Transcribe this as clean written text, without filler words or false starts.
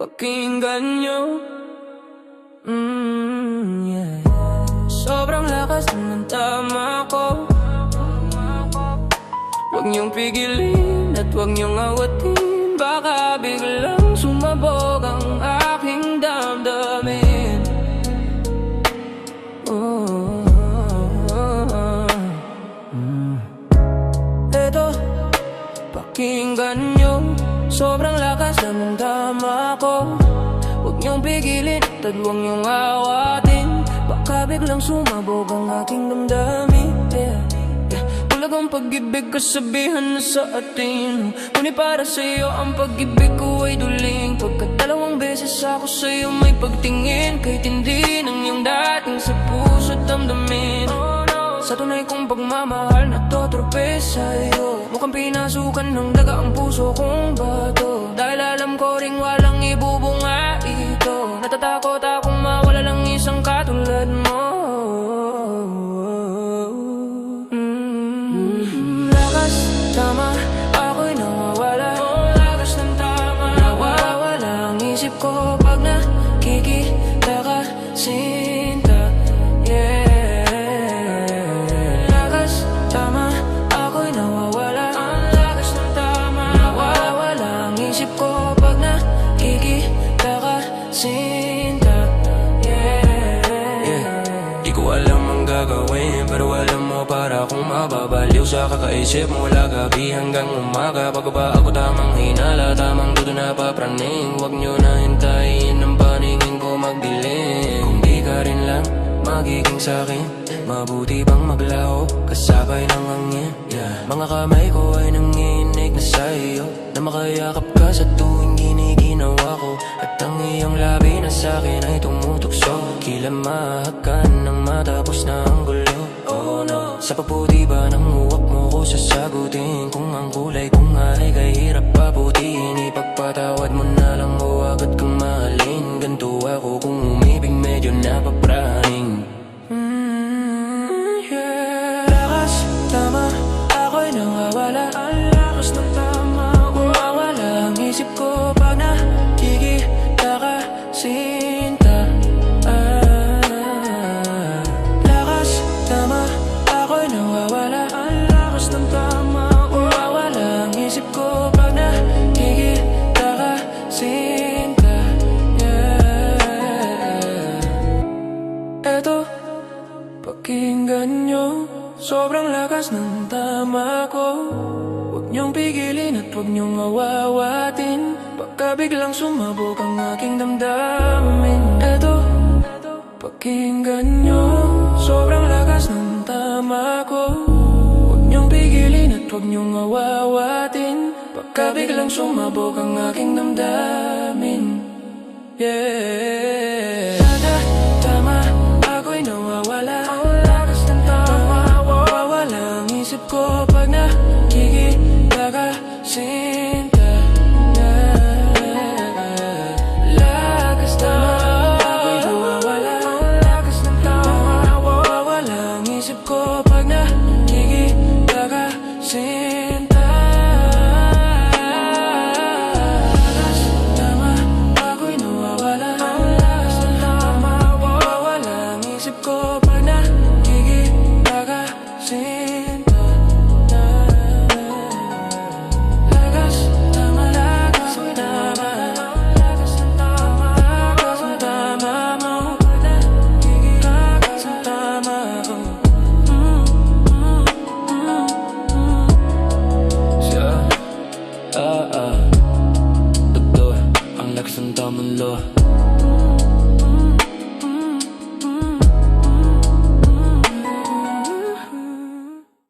pakinggan nyo. Yeah. Sobrang lakas ng tama ko. Huwag niyong pigilin at huwag niyong awatin, baka biglang sumabog ang aking damdamin. Eto, pakinggan niyo, sobrang lakas ng tama ko. Huwag niyong pigilin at huwag niyong awatin, baka biglang sumabog ang aking damdamin. Bulagang pag-ibig kasabihan na sa atin, ngunit para sa'yo ang pag-ibig ko ay duling. Pagkadalawang beses ako sa'yo may pagtingin, kahit hindi ng iyong dating sa puso't damdamin. Sa tunay kong pagmamahal na totrope sa'yo, mukhang pinasukan ng daga ang puso kong bato. Dahil alam ko ring walang ibubunga ito, natatakot akong mawala lang isang katulad mo. Tama, ako'y nawawala. Lakas ng tama, nawawala ang isip ko pag nakikita ka, sinta. Yeah. Lakas, tama, ako'y nawawala. Lakas ng tama, nawawala ang isip ko pag nakikita ka, sinta. Yeah. Di ko alam ang gagawin, pero alam mo para akong mababaliw sa kakaisip mo mula gabi hanggang umaga. Bago ba ako tamang hinala, tamang duda na papraning. Huwag nyo na hintayin ang paningin ko magdilim. Kung di ka rin lang magiging sa'kin, mabuti bang maglaho kasabay ng hangin. Mga kamay ko ay nanginig na sa'yo, na makayakap ka sa tuwing giniginawa ko. At ang iyong labi na sa'kin ay tumutukso, kilamahakan ng matapos na ang gulo. Oh no, sa paputi ba ng uwak mo ko sasagutin, kung ang kulay kung ay kahirap paputin. Ipagpatawad mo na lang o agad kang mahalin. Ganto ako kung umibig medyo napapraning. Yeah. Lakas, tama, ako'y nawawala. Ang lakas ng tama, umawala ang isip ko pag nakikita ka, sinta. Lakas, tama, ako'y nawawala. Ang lakas ng tama, umawala ang isip ko pag nakikita ka, sinta. Yeah. Eto, pakinggan nyo, sobrang lakas ng tama ko. Huwag niyong pigilin at huwag niyong awawatin, baka biglang sumabog ang aking damdamin. Eto, pakinggan nyo, sobrang lakas ng tama ko. Huwag niyong pigilin at huwag niyong awawatin, baka biglang sumabog ang aking damdamin. Yeah. Tama, ako'y nawawala. Ang lakas ng tama, wawala ang isip ko pag nakikita ka, sinta. Lakas tama, ako'y nawawala. Ang lakas ng tama, wawala ang isip ko pag nakikita ka, sinta. Lakas tama, ako'y nawawala. Ang lakas ng tama, wawala ang isip ko pag nakikita ka, sinta. Lakas tama, lakas ng tama, lakas ng tama, lakas ng tama mo pag nakikita ka, sa tama ko. Siya, Doktor, ang lakas ng tamang lo.